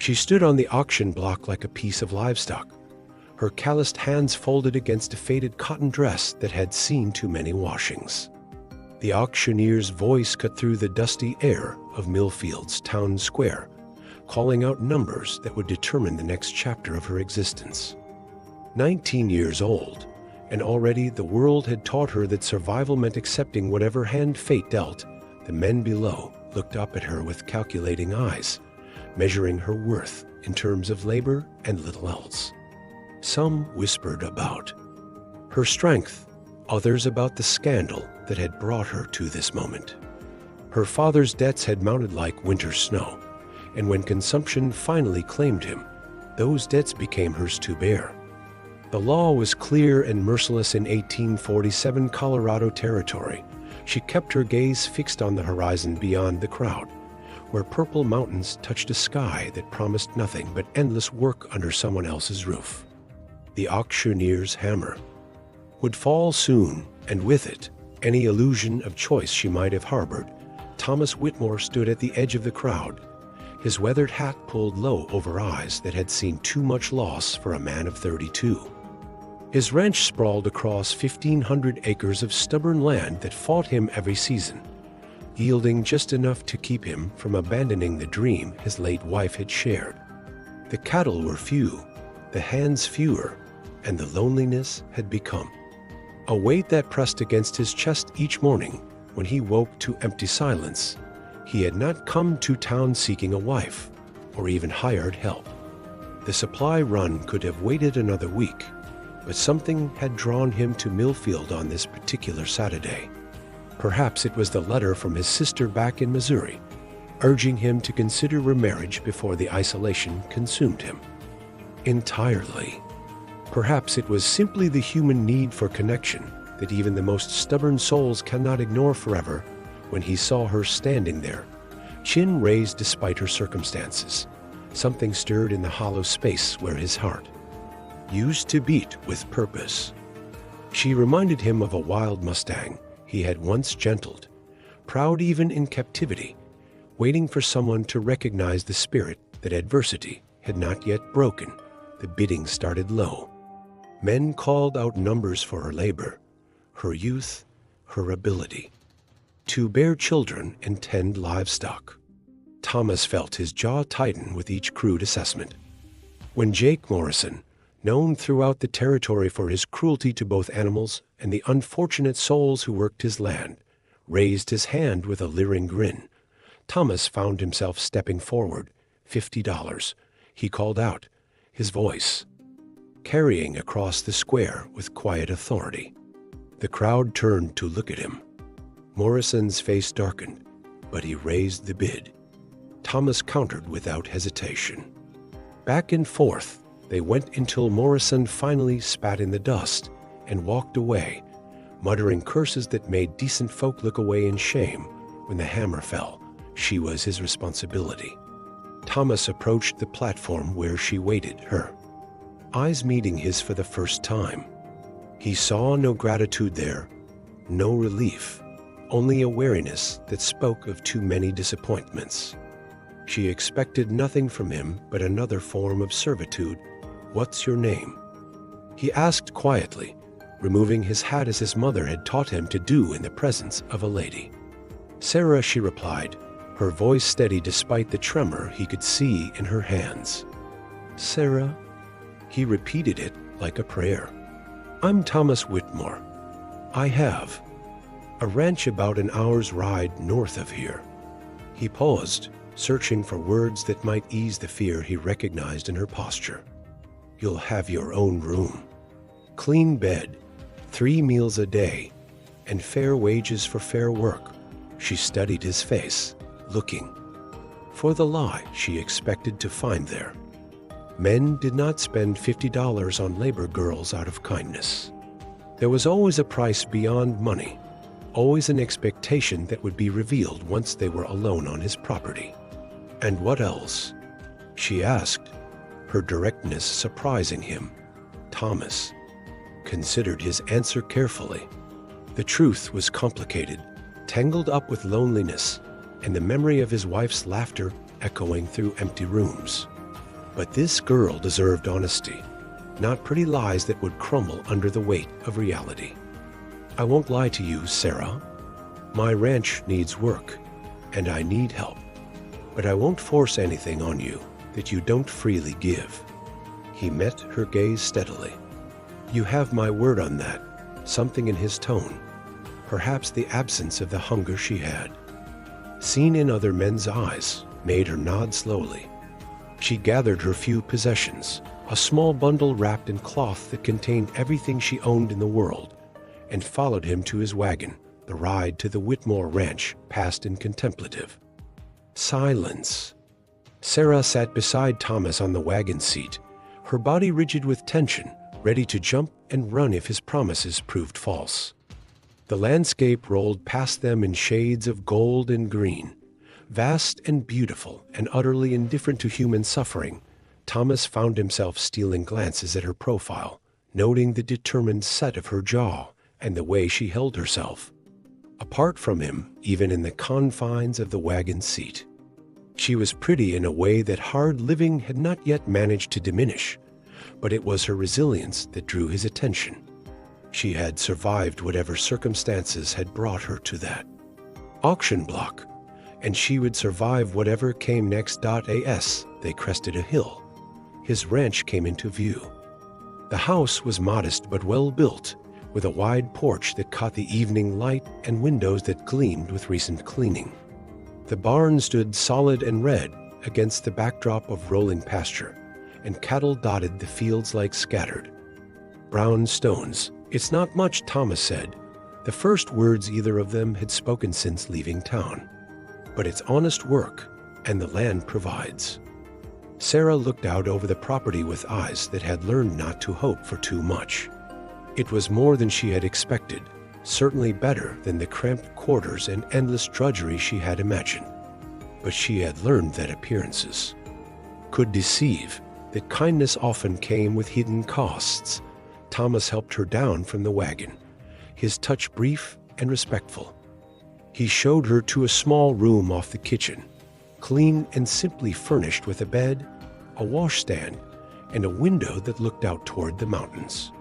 She stood on the auction block like a piece of livestock, her calloused hands folded against a faded cotton dress that had seen too many washings. The auctioneer's voice cut through the dusty air of Millfield's town square, calling out numbers that would determine the next chapter of her existence. 19 years old, and already the world had taught her that survival meant accepting whatever hand fate dealt. The men below looked up at her with calculating eyes, measuring her worth in terms of labor and little else. Some whispered about her strength, others about the scandal that had brought her to this moment. Her father's debts had mounted like winter snow, and when consumption finally claimed him, those debts became hers to bear. The law was clear and merciless in 1847 Colorado territory. She kept her gaze fixed on the horizon beyond the crowd, where purple mountains touched a sky that promised nothing but endless work under someone else's roof. The auctioneer's hammer would fall soon, and with it, any illusion of choice she might have harbored. Thomas Whitmore stood at the edge of the crowd, his weathered hat pulled low over eyes that had seen too much loss for a man of 32. His ranch sprawled across 1,500 acres of stubborn land that fought him every season, yielding just enough to keep him from abandoning the dream his late wife had shared. The cattle were few, the hands fewer, and the loneliness had become a weight that pressed against his chest each morning when he woke to empty silence. He had not come to town seeking a wife, or even hired help. The supply run could have waited another week, but something had drawn him to Millfield on this particular Saturday. Perhaps it was the letter from his sister back in Missouri, urging him to consider remarriage before the isolation consumed him entirely. Perhaps it was simply the human need for connection that even the most stubborn souls cannot ignore forever. When he saw her standing there, chin raised despite her circumstances, something stirred in the hollow space where his heart used to beat with purpose. She reminded him of a wild Mustang he had once gentled, proud even in captivity, waiting for someone to recognize the spirit that adversity had not yet broken. The bidding started low. Men called out numbers for her labor, her youth, her ability to bear children and tend livestock. Thomas felt his jaw tighten with each crude assessment. When Jake Morrison, known throughout the territory for his cruelty to both animals and the unfortunate souls who worked his land, raised his hand with a leering grin, Thomas found himself stepping forward. $50, he called out, his voice carrying across the square with quiet authority. The crowd turned to look at him. Morrison's face darkened, but he raised the bid. Thomas countered without hesitation. Back and forth they went until Morrison finally spat in the dust and walked away, muttering curses that made decent folk look away in shame. When the hammer fell, she was his responsibility. Thomas approached the platform where she waited, her eyes meeting his for the first time. He saw no gratitude there, no relief, only a weariness that spoke of too many disappointments. She expected nothing from him but another form of servitude. "What's your name?" he asked quietly, removing his hat as his mother had taught him to do in the presence of a lady. "Sarah," she replied, her voice steady despite the tremor he could see in her hands. "Sarah?" He repeated it like a prayer. "I'm Thomas Whitmore. I have a ranch about an hour's ride north of here." He paused, searching for words that might ease the fear he recognized in her posture. "You'll have your own room, clean bed, 3 meals a day, and fair wages for fair work." She studied his face, looking for the lie she expected to find there. Men did not spend $50 on labor girls out of kindness. There was always a price beyond money, always an expectation that would be revealed once they were alone on his property. "And what else?" she asked, her directness surprising him. Thomas considered his answer carefully. The truth was complicated, tangled up with loneliness and the memory of his wife's laughter echoing through empty rooms. But this girl deserved honesty, not pretty lies that would crumble under the weight of reality. I won't lie to you, Sarah. My ranch needs work, and I need help. But I won't force anything on you that you don't freely give. He met her gaze steadily. You have my word on that. Something in his tone, perhaps the absence of the hunger she had, seen in other men's eyes, made her nod slowly. She gathered her few possessions, a small bundle wrapped in cloth that contained everything she owned in the world, and followed him to his wagon. The ride to the Whitmore Ranch passed in contemplative silence. Sarah sat beside Thomas on the wagon seat, her body rigid with tension, ready to jump and run if his promises proved false. The landscape rolled past them in shades of gold and green. Vast and beautiful and utterly indifferent to human suffering, Thomas found himself stealing glances at her profile, noting the determined set of her jaw and the way she held herself. Apart from him, even in the confines of the wagon seat, she was pretty in a way that hard living had not yet managed to diminish, but it was her resilience that drew his attention. She had survived whatever circumstances had brought her to that auction block, and she would survive whatever came next. As they crested a hill, his ranch came into view. The house was modest but well built, with a wide porch that caught the evening light and windows that gleamed with recent cleaning. The barn stood solid and red against the backdrop of rolling pasture, and cattle dotted the fields like scattered brown stones. It's not much, Thomas said, the first words either of them had spoken since leaving town. But it's honest work, and the land provides. Sarah looked out over the property with eyes that had learned not to hope for too much. It was more than she had expected, certainly better than the cramped quarters and endless drudgery she had imagined. But she had learned that appearances could deceive, that kindness often came with hidden costs. Thomas helped her down from the wagon, his touch brief and respectful. He showed her to a small room off the kitchen, clean and simply furnished with a bed, a washstand, and a window that looked out toward the mountains.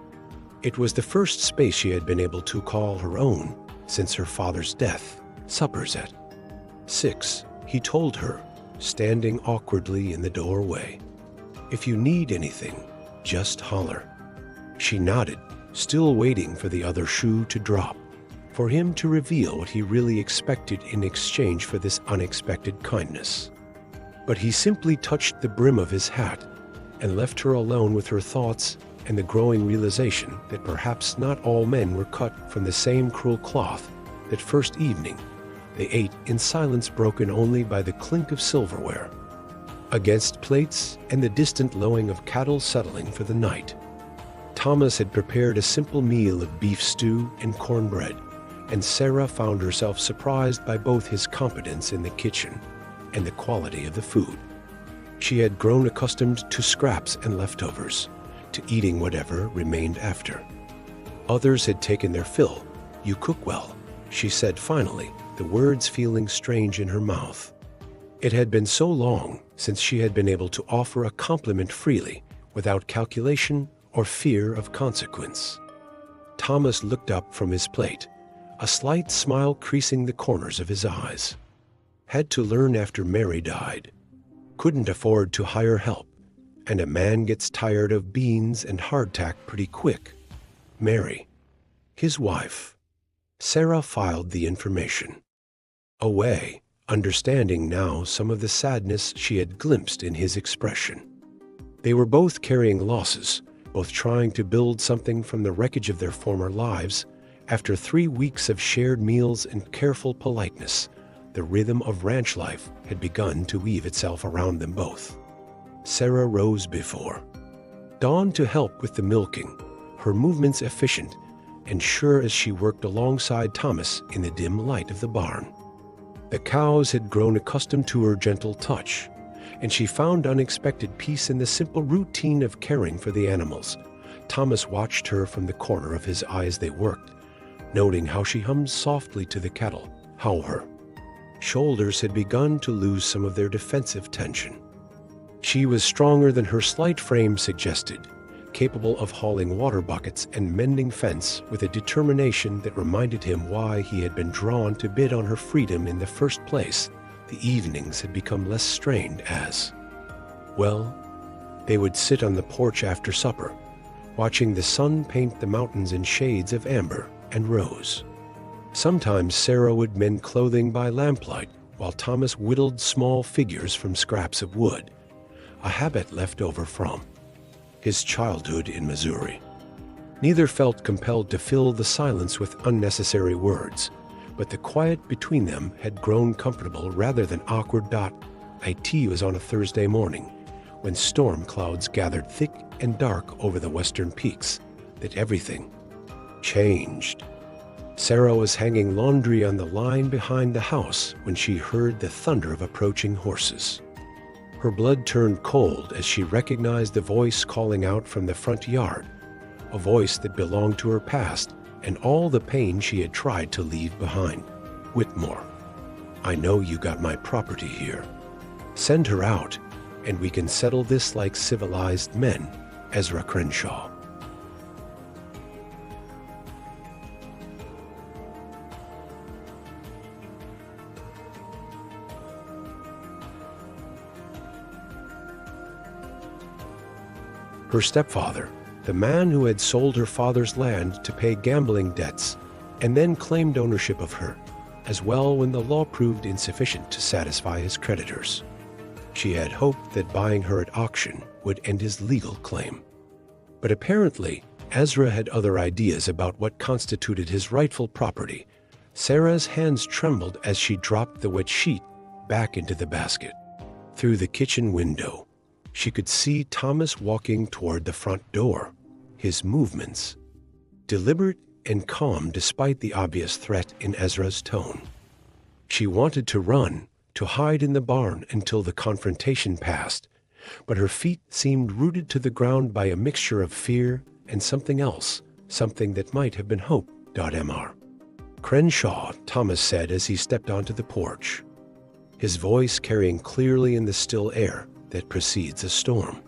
It was the first space she had been able to call her own since her father's death. Suppers at 6, he told her, standing awkwardly in the doorway. If you need anything, just holler. She nodded, still waiting for the other shoe to drop, for him to reveal what he really expected in exchange for this unexpected kindness. But he simply touched the brim of his hat and left her alone with her thoughts and the growing realization that perhaps not all men were cut from the same cruel cloth. That first evening, they ate in silence broken only by the clink of silverware against plates and the distant lowing of cattle settling for the night. Thomas had prepared a simple meal of beef stew and cornbread, and Sarah found herself surprised by both his competence in the kitchen and the quality of the food. She had grown accustomed to scraps and leftovers, to eating whatever remained after. Others had taken their fill. You cook well, she said finally, the words feeling strange in her mouth. It had been so long since she had been able to offer a compliment freely, without calculation or fear of consequence. Thomas looked up from his plate, a slight smile creasing the corners of his eyes. Had to learn after Mary died. Couldn't afford to hire help, and a man gets tired of beans and hardtack pretty quick. Mary, his wife. Sarah filed the information away, understanding now some of the sadness she had glimpsed in his expression. They were both carrying losses, both trying to build something from the wreckage of their former lives. After 3 weeks of shared meals and careful politeness, the rhythm of ranch life had begun to weave itself around them both. Sarah rose before dawn to help with the milking, her movements efficient and sure as she worked alongside Thomas in the dim light of the barn. The cows had grown accustomed to her gentle touch, and she found unexpected peace in the simple routine of caring for the animals. Thomas watched her from the corner of his eye as they worked, noting how she hummed softly to the cattle, how her shoulders had begun to lose some of their defensive tension. She was stronger than her slight frame suggested, capable of hauling water buckets and mending fence with a determination that reminded him why he had been drawn to bid on her freedom in the first place. The evenings had become less strained as, well, they would sit on the porch after supper, watching the sun paint the mountains in shades of amber and rose. Sometimes Sarah would mend clothing by lamplight, while Thomas whittled small figures from scraps of wood, a habit left over from his childhood in Missouri. Neither felt compelled to fill the silence with unnecessary words, but the quiet between them had grown comfortable rather than awkward. It was on a Thursday morning, when storm clouds gathered thick and dark over the western peaks, that everything changed. Sarah was hanging laundry on the line behind the house when she heard the thunder of approaching horses. Her blood turned cold as she recognized the voice calling out from the front yard, a voice that belonged to her past and all the pain she had tried to leave behind. "Whitmore, I know you got my property here. Send her out, and we can settle this like civilized men, Ezra Crenshaw." Her stepfather, the man who had sold her father's land to pay gambling debts and then claimed ownership of her, as well when the law proved insufficient to satisfy his creditors. She had hoped that buying her at auction would end his legal claim. But apparently, Ezra had other ideas about what constituted his rightful property. Sarah's hands trembled as she dropped the wet sheet back into the basket. Through the kitchen window, she could see Thomas walking toward the front door, his movements deliberate and calm despite the obvious threat in Ezra's tone. She wanted to run, to hide in the barn until the confrontation passed, but her feet seemed rooted to the ground by a mixture of fear and something else, something that might have been hope. Mr. Crenshaw, Thomas said as he stepped onto the porch, his voice carrying clearly in the still air that precedes a storm.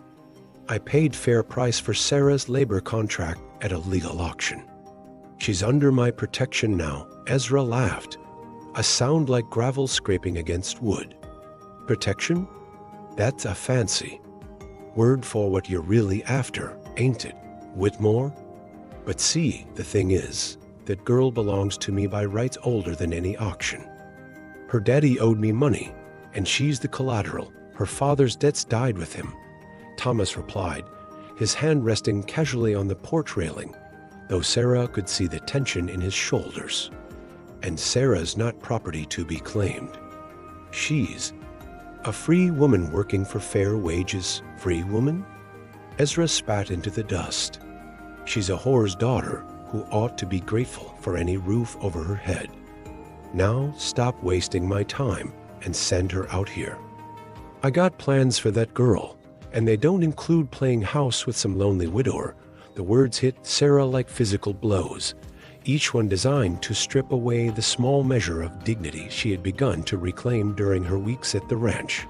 "I paid fair price for Sarah's labor contract at a legal auction. She's under my protection now." Ezra laughed, a sound like gravel scraping against wood. "Protection? That's a fancy word for what you're really after, ain't it, Whitmore? But see, the thing is, that girl belongs to me by rights older than any auction. Her daddy owed me money, and she's the collateral. Her father's debts died with him," Thomas replied, his hand resting casually on the porch railing, though Sarah could see the tension in his shoulders. "And Sarah's not property to be claimed. She's a free woman working for fair wages." "Free woman?" Ezra spat into the dust. "She's a whore's daughter who ought to be grateful for any roof over her head. Now stop wasting my time and send her out here. I got plans for that girl, and they don't include playing house with some lonely widower." The words hit Sarah like physical blows, each one designed to strip away the small measure of dignity she had begun to reclaim during her weeks at the ranch.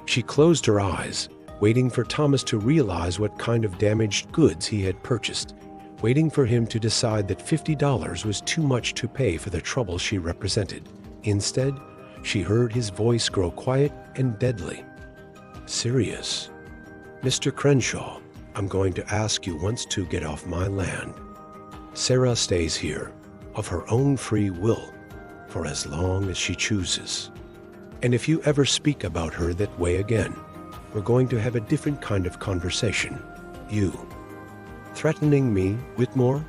She closed her eyes, waiting for Thomas to realize what kind of damaged goods he had purchased, waiting for him to decide that $50 was too much to pay for the trouble she represented. Instead, she heard his voice grow quiet and deadly. "Serious? Mr. Crenshaw, I'm going to ask you once to get off my land. Sarah stays here, of her own free will, for as long as she chooses. And if you ever speak about her that way again, we're going to have a different kind of conversation. You threatening me, Whitmore?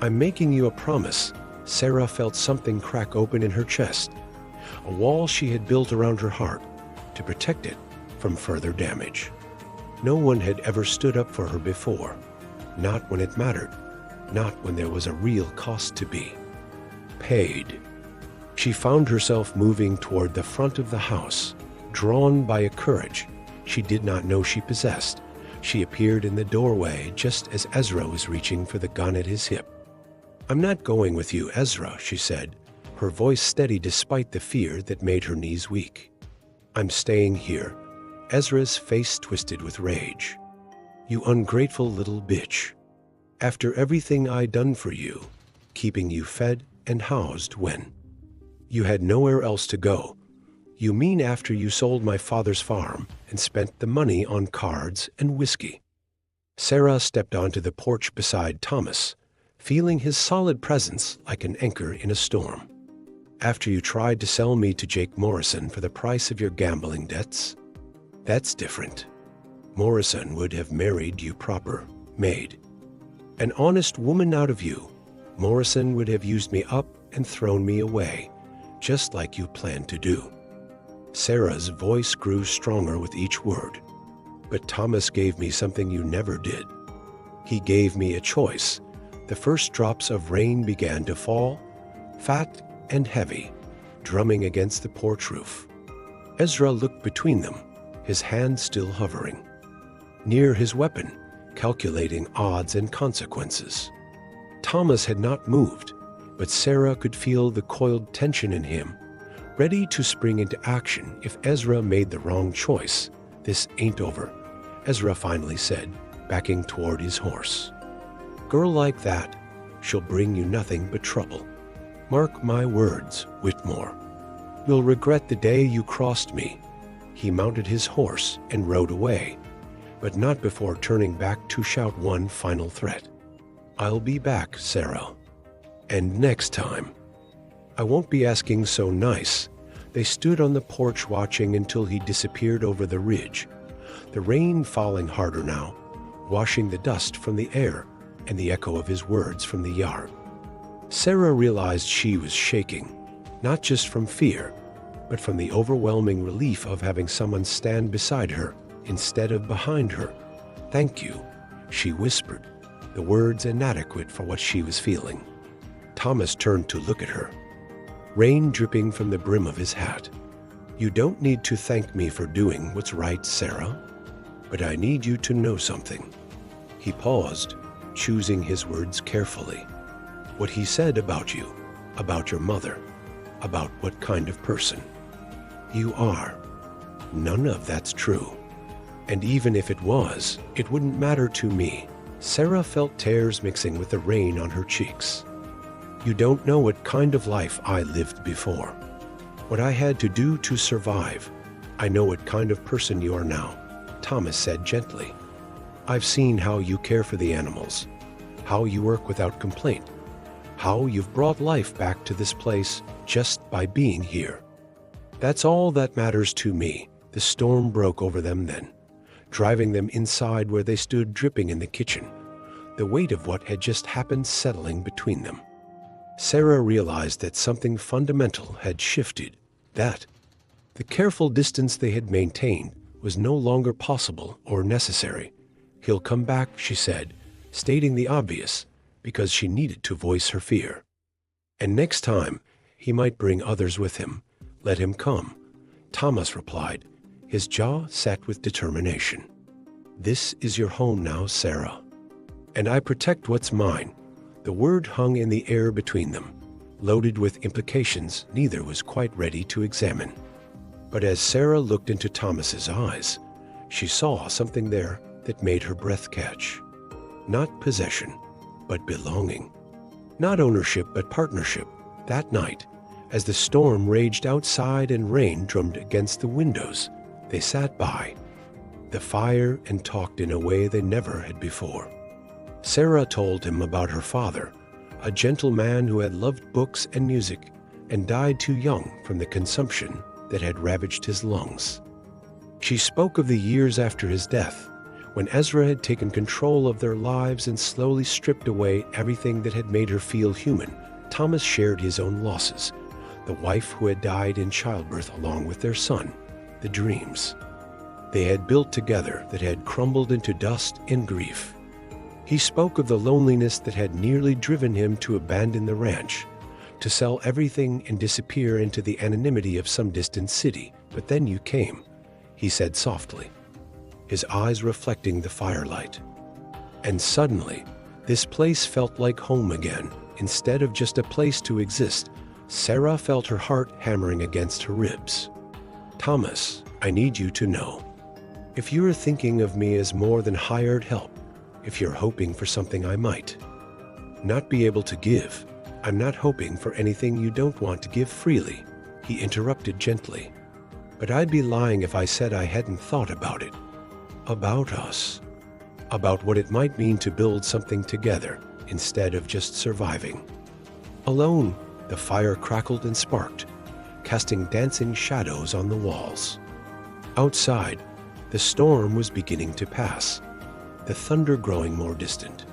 I'm making you a promise." Sarah felt something crack open in her chest, a wall she had built around her heart to protect it from further damage. No one had ever stood up for her before, not when it mattered, not when there was a real cost to be paid. She found herself moving toward the front of the house, drawn by a courage she did not know she possessed. She appeared in the doorway just as Ezra was reaching for the gun at his hip. "I'm not going with you, Ezra," she said, her voice steady despite the fear that made her knees weak. "I'm staying here, Ezra's face twisted with rage. "You ungrateful little bitch. After everything I done for you, keeping you fed and housed when you had nowhere else to go. You mean after you sold my father's farm and spent the money on cards and whiskey?" Sarah stepped onto the porch beside Thomas, feeling his solid presence like an anchor in a storm. "After you tried to sell me to Jake Morrison for the price of your gambling debts? That's different. Morrison would have married you proper, made an honest woman out of you. Morrison would have used me up and thrown me away, just like you planned to do." Sarah's voice grew stronger with each word. "But Thomas gave me something you never did. He gave me a choice." The first drops of rain began to fall, fat and heavy, drumming against the porch roof. Ezra looked between them, his hand still hovering near his weapon, calculating odds and consequences. Thomas had not moved, but Sarah could feel the coiled tension in him, ready to spring into action if Ezra made the wrong choice. "This ain't over," Ezra finally said, backing toward his horse. "Girl like that, she'll bring you nothing but trouble. Mark my words, Whitmore. You'll regret the day you crossed me." He mounted his horse and rode away, but not before turning back to shout one final threat. "I'll be back, Sarah. And next time, I won't be asking so nice." They stood on the porch watching until he disappeared over the ridge, the rain falling harder now, washing the dust from the air and the echo of his words from the yard. Sarah realized she was shaking, not just from fear, but from the overwhelming relief of having someone stand beside her instead of behind her. "Thank you," she whispered, the words inadequate for what she was feeling. Thomas turned to look at her, rain dripping from the brim of his hat. "You don't need to thank me for doing what's right, Sarah, but I need you to know something." He paused, choosing his words carefully. "What he said about you, about your mother, about what kind of person you are, none of that's true. And even if it was, it wouldn't matter to me." Sarah felt tears mixing with the rain on her cheeks. "You don't know what kind of life I lived before, what I had to do to survive. I know what kind of person you are now," Thomas said gently. "I've seen how you care for the animals, how you work without complaint, how you've brought life back to this place just by being here. That's all that matters to me." The storm broke over them then, driving them inside where they stood dripping in the kitchen, the weight of what had just happened settling between them. Sarah realized that something fundamental had shifted, that the careful distance they had maintained was no longer possible or necessary. "He'll come back," she said, stating the obvious because she needed to voice her fear. "And next time, he might bring others with him. Let him come," Thomas replied, his jaw set with determination. "This is your home now, Sarah. And I protect what's mine." The word hung in the air between them, loaded with implications neither was quite ready to examine. But as Sarah looked into Thomas's eyes, she saw something there that made her breath catch. Not possession, but belonging. Not ownership, but partnership. That night, as the storm raged outside and rain drummed against the windows, they sat by the fire and talked in a way they never had before. Sarah told him about her father, a gentle man who had loved books and music and died too young from the consumption that had ravaged his lungs. She spoke of the years after his death, when Ezra had taken control of their lives and slowly stripped away everything that had made her feel human. Thomas shared his own losses, the wife who had died in childbirth along with their son, the dreams they had built together that had crumbled into dust and grief. He spoke of the loneliness that had nearly driven him to abandon the ranch, to sell everything and disappear into the anonymity of some distant city. "But then you came," he said softly, his eyes reflecting the firelight. "And suddenly, this place felt like home again, instead of just a place to exist." Sarah felt her heart hammering against her ribs. "Thomas, I need you to know. If you're thinking of me as more than hired help, if you're hoping for something I might not be able to give, I'm not hoping for anything you don't want to give freely," he interrupted gently. "But I'd be lying if I said I hadn't thought about it. About us. About what it might mean to build something together instead of just surviving. Alone." The fire crackled and sparked, casting dancing shadows on the walls. Outside, the storm was beginning to pass, the thunder growing more distant.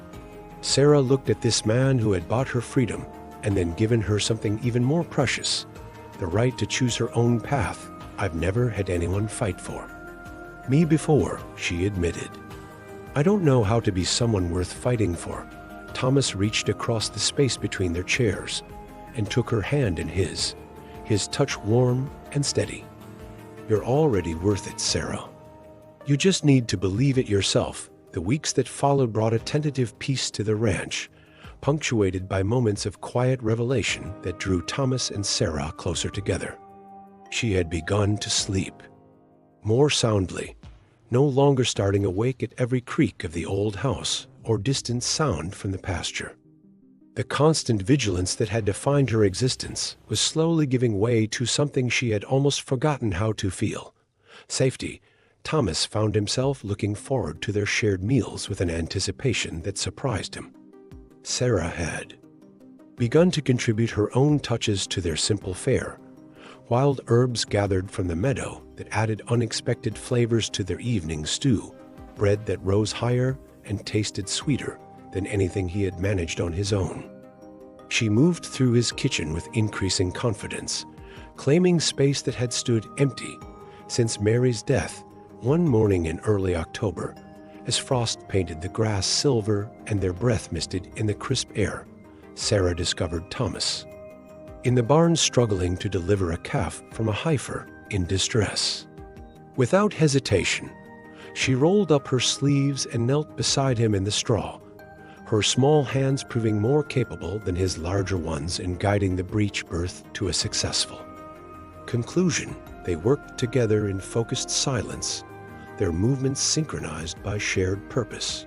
Sarah looked at this man who had bought her freedom and then given her something even more precious, the right to choose her own path. "I've never had anyone fight for me before," she admitted. "I don't know how to be someone worth fighting for." Thomas reached across the space between their chairs and took her hand in his touch warm and steady. "You're already worth it, Sarah. You just need to believe it yourself." The weeks that followed brought a tentative peace to the ranch, punctuated by moments of quiet revelation that drew Thomas and Sarah closer together. She had begun to sleep more soundly, no longer starting awake at every creak of the old house or distant sound from the pasture. The constant vigilance that had defined her existence was slowly giving way to something she had almost forgotten how to feel: safety. Thomas found himself looking forward to their shared meals with an anticipation that surprised him. Sarah had begun to contribute her own touches to their simple fare. Wild herbs gathered from the meadow that added unexpected flavors to their evening stew, bread that rose higher and tasted sweeter than anything he had managed on his own. She moved through his kitchen with increasing confidence, claiming space that had stood empty since Mary's death one morning in early October, as frost painted the grass silver and their breath misted in the crisp air. Sarah discovered Thomas in the barn, struggling to deliver a calf from a heifer in distress. Without hesitation, she rolled up her sleeves and knelt beside him in the straw, her small hands proving more capable than his larger ones in guiding the breech birth to a successful conclusion. They worked together in focused silence, their movements synchronized by shared purpose.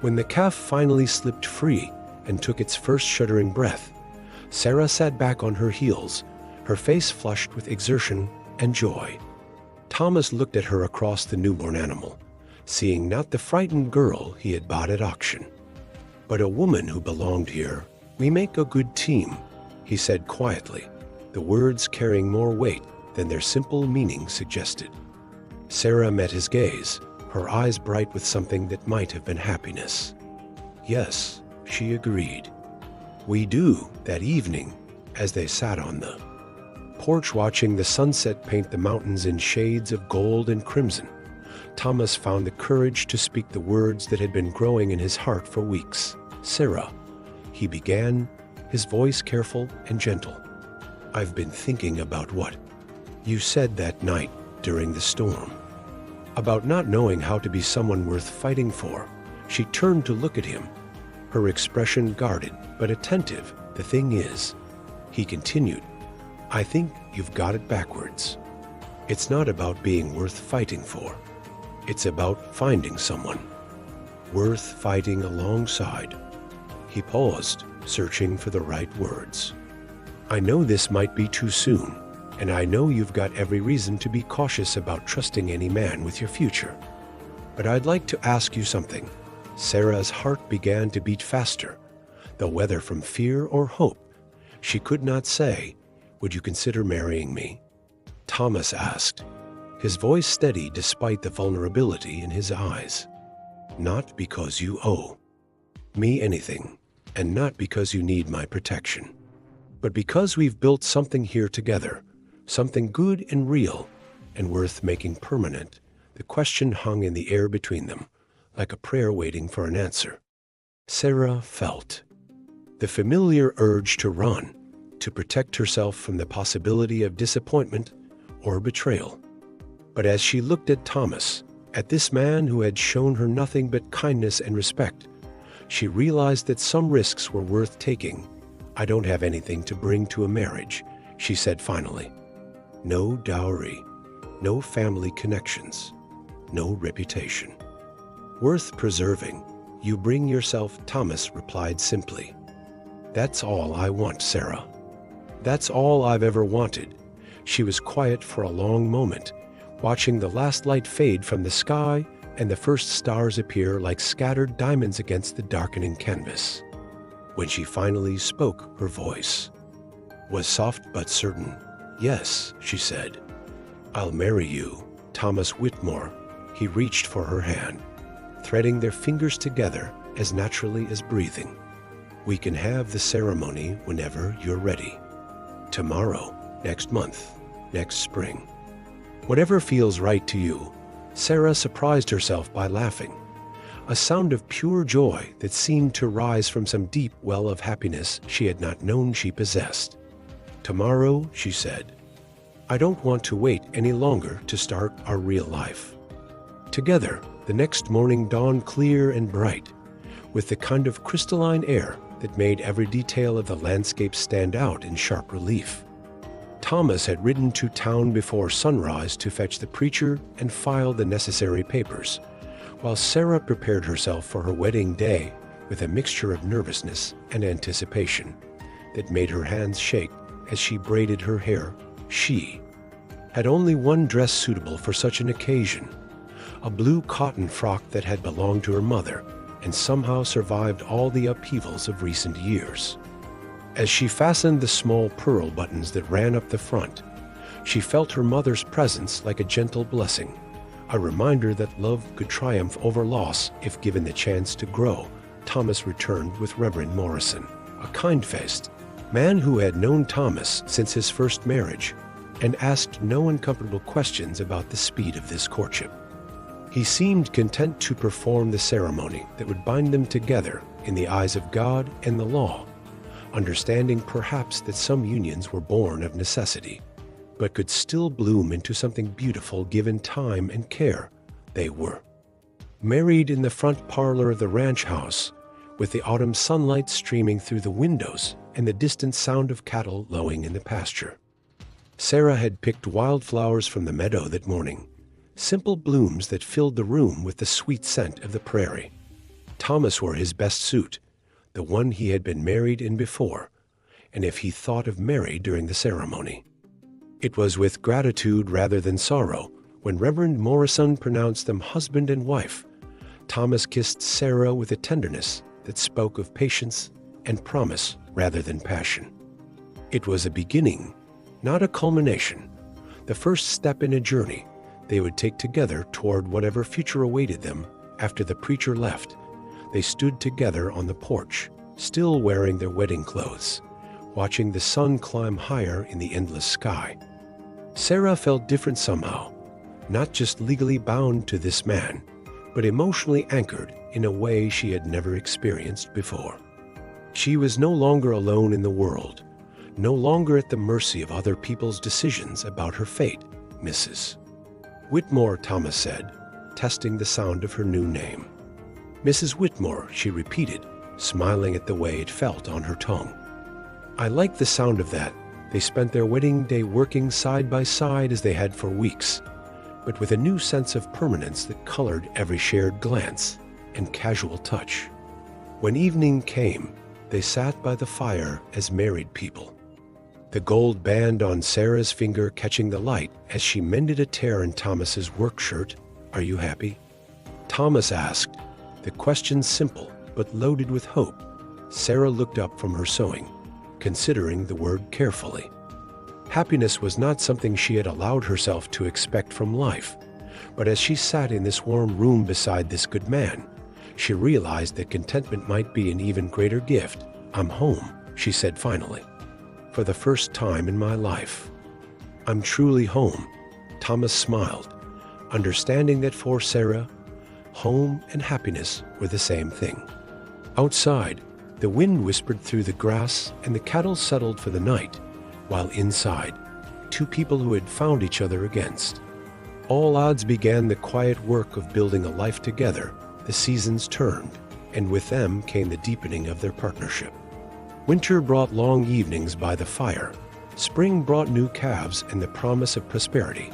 When the calf finally slipped free and took its first shuddering breath, Sarah sat back on her heels, her face flushed with exertion and joy. Thomas looked at her across the newborn animal, seeing not the frightened girl he had bought at auction, but a woman who belonged here. "We make a good team," he said quietly, the words carrying more weight than their simple meaning suggested. Sarah met his gaze, her eyes bright with something that might have been happiness. "Yes," she agreed. "We do." That evening, as they sat on the porch watching the sunset paint the mountains in shades of gold and crimson, Thomas found the courage to speak the words that had been growing in his heart for weeks. "Sarah," he began, his voice careful and gentle, "I've been thinking about what you said that night during the storm, about not knowing how to be someone worth fighting for." She turned to look at him, her expression guarded but attentive. "The thing is," he continued, "I think you've got it backwards. It's not about being worth fighting for. It's about finding someone worth fighting alongside." He paused, searching for the right words. "I know this might be too soon, and I know you've got every reason to be cautious about trusting any man with your future. But I'd like to ask you something." Sarah's heart began to beat faster, though whether from fear or hope, she could not say. "Would you consider marrying me?" Thomas asked, his voice steady despite the vulnerability in his eyes. "Not because you owe me anything, and not because you need my protection, but because we've built something here together, something good and real and worth making permanent." The question hung in the air between them, like a prayer waiting for an answer. Sarah felt the familiar urge to run, to protect herself from the possibility of disappointment or betrayal. But as she looked at Thomas, at this man who had shown her nothing but kindness and respect, she realized that some risks were worth taking. "I don't have anything to bring to a marriage," she said finally. "No dowry, no family connections, no reputation. Worth preserving. You bring yourself, Thomas replied simply. That's all I want, Sarah. That's all I've ever wanted. She was quiet for a long moment, watching the last light fade from the sky and the first stars appear like scattered diamonds against the darkening canvas. When she finally spoke, her voice was soft but certain. Yes, she said. I'll marry you, Thomas Whitmore. He reached for her hand, threading their fingers together as naturally as breathing. We can have the ceremony whenever you're ready. Tomorrow, next month, next spring. Whatever feels right to you. Sarah surprised herself by laughing, a sound of pure joy that seemed to rise from some deep well of happiness she had not known she possessed. Tomorrow, she said. I don't want to wait any longer to start our real life. Together, the next morning dawned clear and bright, with the kind of crystalline air that made every detail of the landscape stand out in sharp relief. Thomas had ridden to town before sunrise to fetch the preacher and file the necessary papers, while Sarah prepared herself for her wedding day with a mixture of nervousness and anticipation that made her hands shake as she braided her hair. She had only one dress suitable for such an occasion, a blue cotton frock that had belonged to her mother and somehow survived all the upheavals of recent years. As she fastened the small pearl buttons that ran up the front, she felt her mother's presence like a gentle blessing, a reminder that love could triumph over loss if given the chance to grow. Thomas returned with Reverend Morrison, a kind-faced man who had known Thomas since his first marriage and asked no uncomfortable questions about the speed of this courtship. He seemed content to perform the ceremony that would bind them together in the eyes of God and the law, understanding perhaps that some unions were born of necessity, but could still bloom into something beautiful given time and care. They were married in the front parlor of the ranch house, with the autumn sunlight streaming through the windows and the distant sound of cattle lowing in the pasture. Sarah had picked wildflowers from the meadow that morning, simple blooms that filled the room with the sweet scent of the prairie. Thomas wore his best suit, the one he had been married in before, and if he thought of Mary during the ceremony. It was with gratitude rather than sorrow when Reverend Morrison pronounced them husband and wife. Thomas kissed Sarah with a tenderness that spoke of patience and promise rather than passion. It was a beginning, not a culmination, the first step in a journey they would take together toward whatever future awaited them. After the preacher left, they stood together on the porch, still wearing their wedding clothes, watching the sun climb higher in the endless sky. Sarah felt different somehow, not just legally bound to this man, but emotionally anchored in a way she had never experienced before. She was no longer alone in the world, no longer at the mercy of other people's decisions about her fate. Mrs. Whitmore, Thomas said, testing the sound of her new name. Mrs. Whitmore, she repeated, smiling at the way it felt on her tongue. I like the sound of that. They spent their wedding day working side by side as they had for weeks, but with a new sense of permanence that colored every shared glance and casual touch. When evening came, they sat by the fire as married people, the gold band on Sarah's finger catching the light as she mended a tear in Thomas's work shirt. Are you happy? Thomas asked, the question simple but loaded with hope. Sarah looked up from her sewing, considering the word carefully. Happiness was not something she had allowed herself to expect from life, but as she sat in this warm room beside this good man, she realized that contentment might be an even greater gift. I'm home, she said finally. For the first time in my life. I'm truly home. Thomas smiled, understanding that for Sarah, home and happiness were the same thing. Outside, the wind whispered through the grass and the cattle settled for the night, while inside, two people who had found each other against all odds began the quiet work of building a life together. The seasons turned, and with them came the deepening of their partnership. Winter brought long evenings by the fire. Spring brought new calves and the promise of prosperity.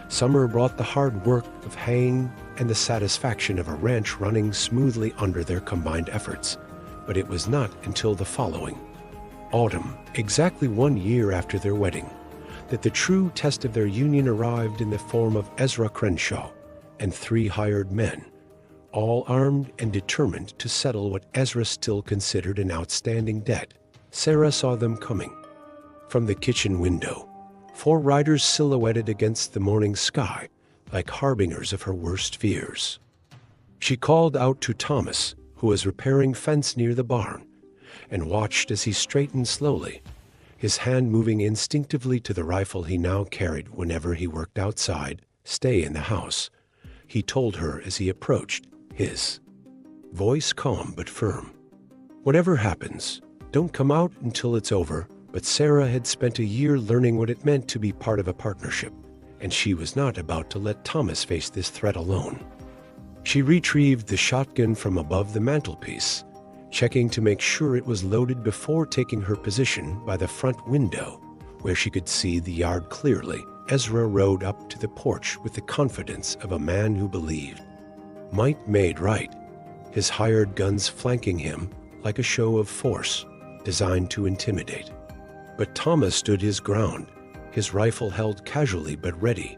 Summer brought the hard work of haying and the satisfaction of a ranch running smoothly under their combined efforts. But it was not until the following autumn, exactly 1 year after their wedding, that the true test of their union arrived in the form of Ezra Crenshaw and 3 hired men, all armed and determined to settle what Ezra still considered an outstanding debt. Sarah saw them coming. From the kitchen window, 4 riders silhouetted against the morning sky, like harbingers of her worst fears. She called out to Thomas, who was repairing fence near the barn, and watched as he straightened slowly, his hand moving instinctively to the rifle he now carried whenever he worked outside. "Stay in the house," he told her as he approached, his voice calm but firm. "Whatever happens, don't come out until it's over." But Sarah had spent a year learning what it meant to be part of a partnership, and she was not about to let Thomas face this threat alone. She retrieved the shotgun from above the mantelpiece, checking to make sure it was loaded before taking her position by the front window, where she could see the yard clearly. Ezra rode up to the porch with the confidence of a man who believed. Might made right, his hired guns flanking him like a show of force designed to intimidate. But Thomas stood his ground, his rifle held casually but ready,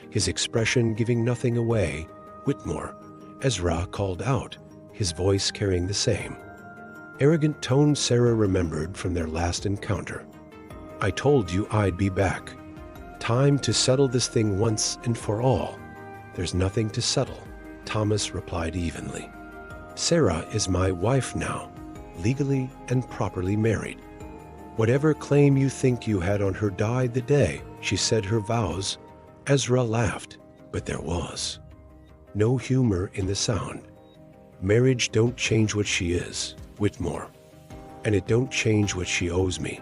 his expression giving nothing away. "Whitmore," Ezra called out, his voice carrying the same arrogant tone Sarah remembered from their last encounter. "I told you I'd be back. Time to settle this thing once and for all." "There's nothing to settle," Thomas replied evenly. "Sarah is my wife now, legally and properly married. Whatever claim you think you had on her died the day she said her vows." Ezra laughed, but there was no humor in the sound. "Marriage don't change what she is, Whitmore, and it don't change what she owes me.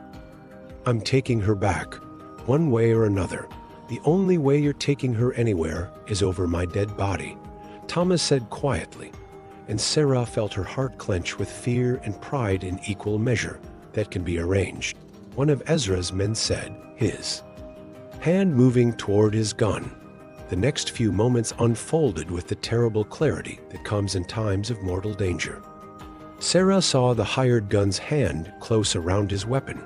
I'm taking her back, one way or another. The only way you're taking her anywhere is over my dead body," Thomas said quietly, and Sarah felt her heart clench with fear and pride in equal measure. "That can be arranged," one of Ezra's men said, his hand moving toward his gun. The next few moments unfolded with the terrible clarity that comes in times of mortal danger. Sarah saw the hired gun's hand close around his weapon,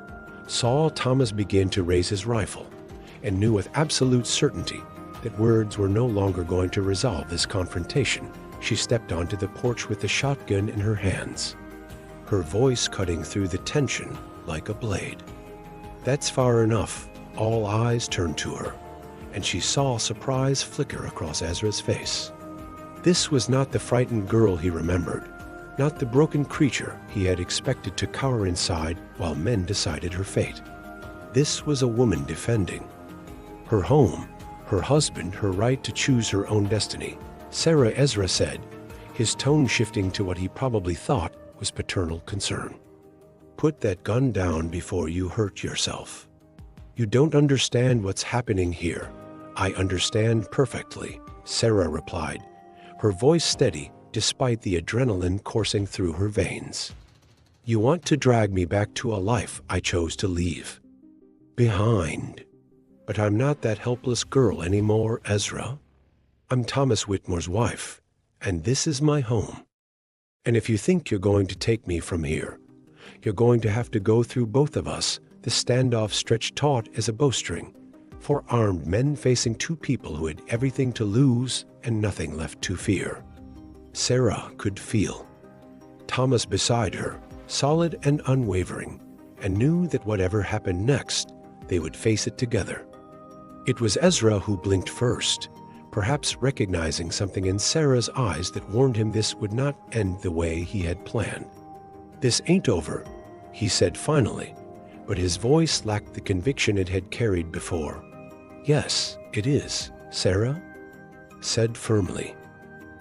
saw Thomas begin to raise his rifle, and knew with absolute certainty that words were no longer going to resolve this confrontation. She stepped onto the porch with the shotgun in her hands, her voice cutting through the tension like a blade. "That's far enough." All eyes turned to her, and she saw surprise flicker across Ezra's face. This was not the frightened girl he remembered, not the broken creature he had expected to cower inside while men decided her fate. This was a woman defending her home, her husband, her right to choose her own destiny. "Sarah," Ezra said, his tone shifting to what he probably thought was paternal concern, "put that gun down before you hurt yourself. You don't understand what's happening here." "I understand perfectly," Sarah replied, her voice steady despite the adrenaline coursing through her veins. "You want to drag me back to a life I chose to leave behind. But I'm not that helpless girl anymore, Ezra. I'm Thomas Whitmore's wife, and this is my home. And if you think you're going to take me from here, you're going to have to go through both of us." The standoff stretched taut as a bowstring, 4 armed men facing 2 people who had everything to lose and nothing left to fear. Sarah could feel Thomas beside her, solid and unwavering, and knew that whatever happened next, they would face it together. It was Ezra who blinked first, perhaps recognizing something in Sarah's eyes that warned him this would not end the way he had planned. "This ain't over," he said finally, but his voice lacked the conviction it had carried before. "Yes, it is," Sarah said firmly.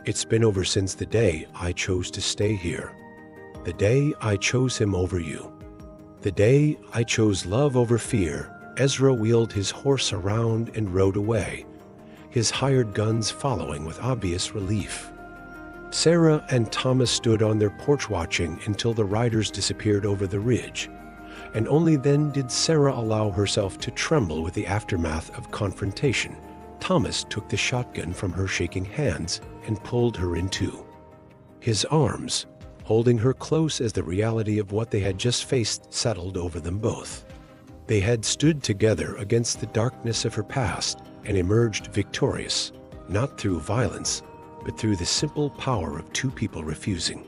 "It's been over since the day I chose to stay here. The day I chose him over you. The day I chose love over fear." Ezra wheeled his horse around and rode away, his hired guns following with obvious relief. Sarah and Thomas stood on their porch watching until the riders disappeared over the ridge, and only then did Sarah allow herself to tremble with the aftermath of confrontation. Thomas took the shotgun from her shaking hands and pulled her in two. His arms, holding her close as the reality of what they had just faced settled over them both. They had stood together against the darkness of her past and emerged victorious, not through violence, but through the simple power of two people refusing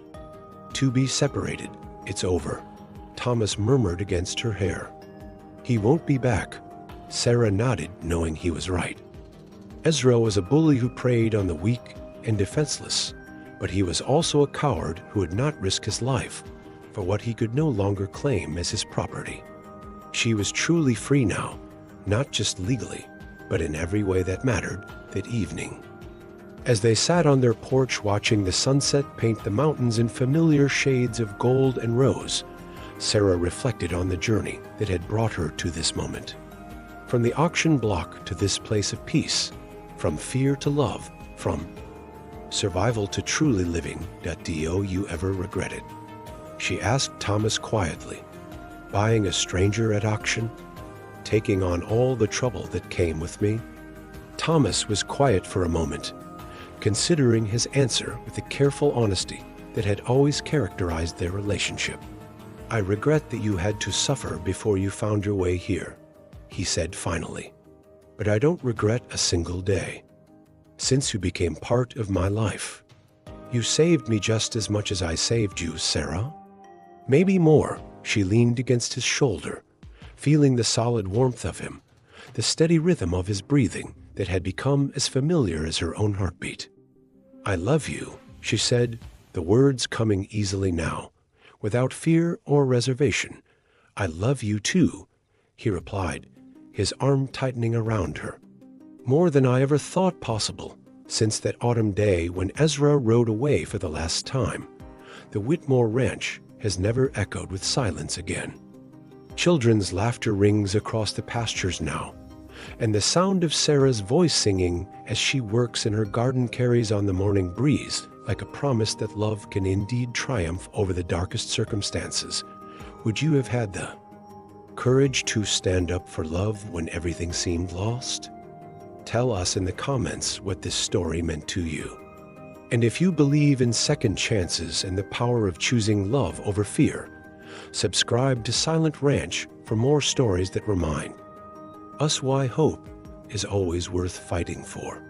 to be separated. "It's over," Thomas murmured against her hair. "He won't be back." Sarah nodded, knowing he was right. Ezra was a bully who preyed on the weak and defenseless, but he was also a coward who would not risk his life for what he could no longer claim as his property. She was truly free now, not just legally, but in every way that mattered that evening. As they sat on their porch watching the sunset paint the mountains in familiar shades of gold and rose, Sarah reflected on the journey that had brought her to this moment. From the auction block to this place of peace, from fear to love, from survival to truly living. Do you ever regret it? She asked Thomas quietly. Buying a stranger at auction? Taking on all the trouble that came with me? Thomas was quiet for a moment, considering his answer with the careful honesty that had always characterized their relationship. "I regret that you had to suffer before you found your way here," he said finally. "But I don't regret a single day. Since you became part of my life, you saved me just as much as I saved you, Sarah. Maybe more." She leaned against his shoulder, feeling the solid warmth of him, the steady rhythm of his breathing that had become as familiar as her own heartbeat. "I love you," she said, the words coming easily now, without fear or reservation. "I love you too," he replied, his arm tightening around her. "More than I ever thought possible, since that autumn day when Ezra rode away for the last time. The Whitmore Ranch has never echoed with silence again. Children's laughter rings across the pastures now, and the sound of Sarah's voice singing as she works in her garden carries on the morning breeze like a promise that love can indeed triumph over the darkest circumstances. Would you have had the courage to stand up for love when everything seemed lost? Tell us in the comments what this story meant to you. And if you believe in second chances and the power of choosing love over fear, subscribe to Silent Ranch for more stories that remind us why hope is always worth fighting for.